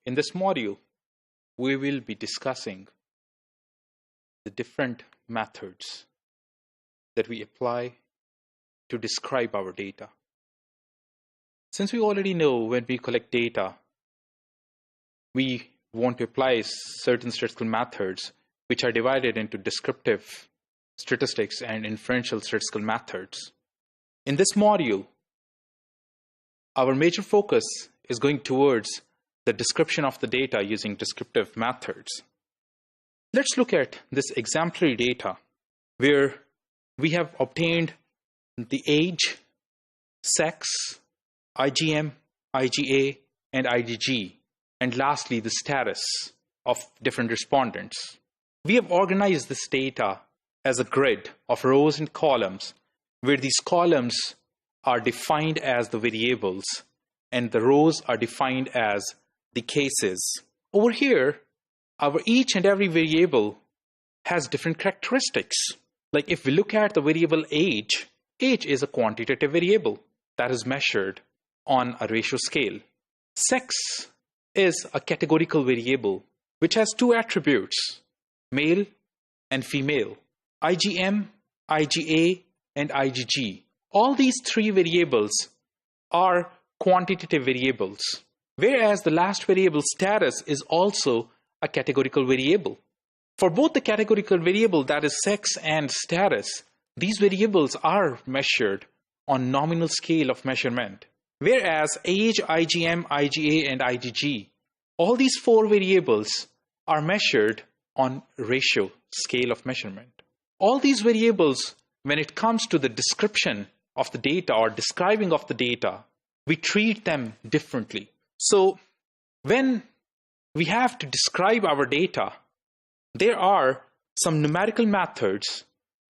In this module, we will be discussing the different methods that we apply to describe our data. Since we already know when we collect data, we want to apply certain statistical methods which are divided into descriptive statistics and inferential statistical methods. In this module, our major focus is going towards the description of the data using descriptive methods. Let's look at this exemplary data where we have obtained the age, sex, IgM, IgA, and IgG, and lastly the status of different respondents. We have organized this data as a grid of rows and columns where these columns are defined as the variables and the rows are defined as the cases. Over here, our each and every variable has different characteristics. Like if we look at the variable age is a quantitative variable that is measured on a ratio scale. Sex is a categorical variable which has two attributes, male and female. IgM, IgA, and IgG. All these three variables are quantitative variables, whereas the last variable, status, is also a categorical variable. For both the categorical variable, that is sex and status, these variables are measured on nominal scale of measurement. Whereas age, IgM, IgA, and IgG, all these four variables are measured on ratio scale of measurement. All these variables, when it comes to the description of the data or describing of the data, we treat them differently. So when we have to describe our data, there are some numerical methods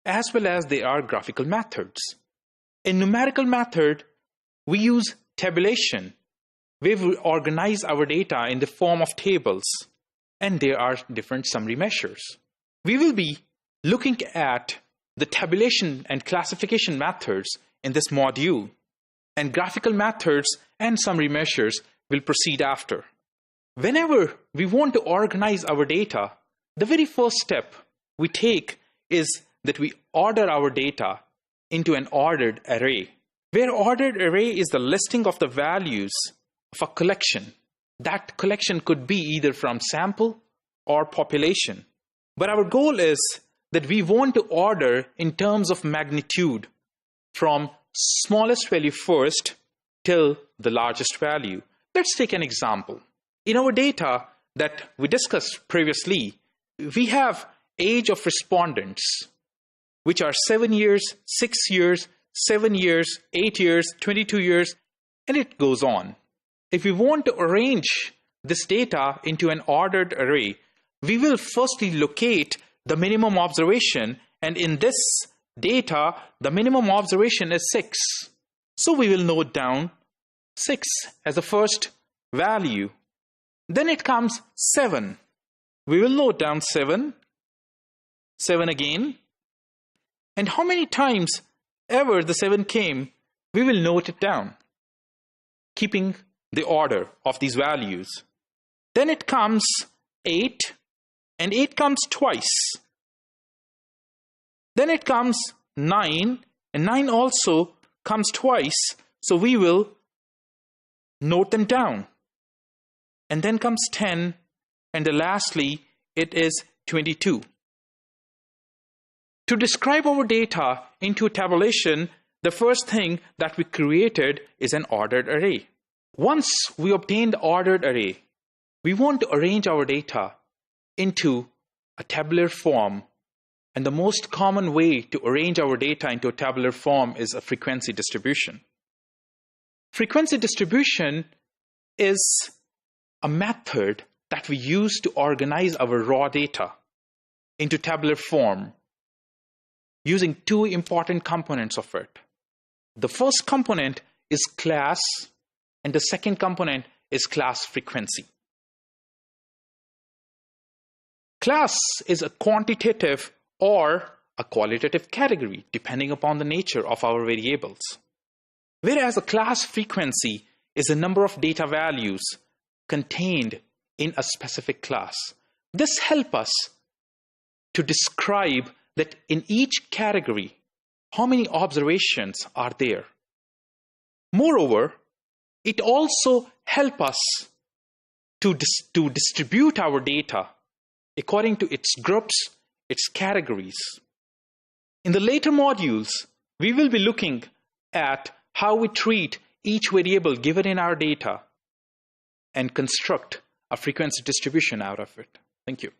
as well as there are graphical methods. In numerical method, we use tabulation, where we organize our data in the form of tables, and there are different summary measures. We will be looking at the tabulation and classification methods in this module, and graphical methods and summary measures will proceed after. Whenever we want to organize our data, the very first step we take is that we order our data into an ordered array, where ordered array is the listing of the values of a collection. That collection could be either from sample or population. But our goal is that we want to order in terms of magnitude from smallest value first till the largest value. Let's take an example. In our data that we discussed previously, we have age of respondents, which are 7 years, 6 years, 7 years, 8 years, 22 years, and it goes on. If we want to arrange this data into an ordered array, we will firstly locate the minimum observation, and in this data, the minimum observation is 6. So we will note down 6 as the first value. Then it comes 7. We will note down 7, 7 again. And how many times ever the 7 came, we will note it down, keeping the order of these values. Then it comes 8, and 8 comes twice. Then it comes 9, and 9 also comes twice, so we will note them down. And then comes 10, and lastly, it is 22. To describe our data into a tabulation, the first thing that we created is an ordered array. Once we obtain the ordered array, we want to arrange our data into a tabular form. And the most common way to arrange our data into a tabular form is a frequency distribution. Frequency distribution is a method that we use to organize our raw data into tabular form using two important components of it. The first component is class, and the second component is class frequency. Class is a quantitative or a qualitative category, depending upon the nature of our variables. Whereas a class frequency is a number of data values contained in a specific class. This helps us to describe that in each category, how many observations are there. Moreover, it also helps us to distribute our data according to its groups, its categories. In the later modules, we will be looking at how we treat each variable given in our data and construct a frequency distribution out of it. Thank you.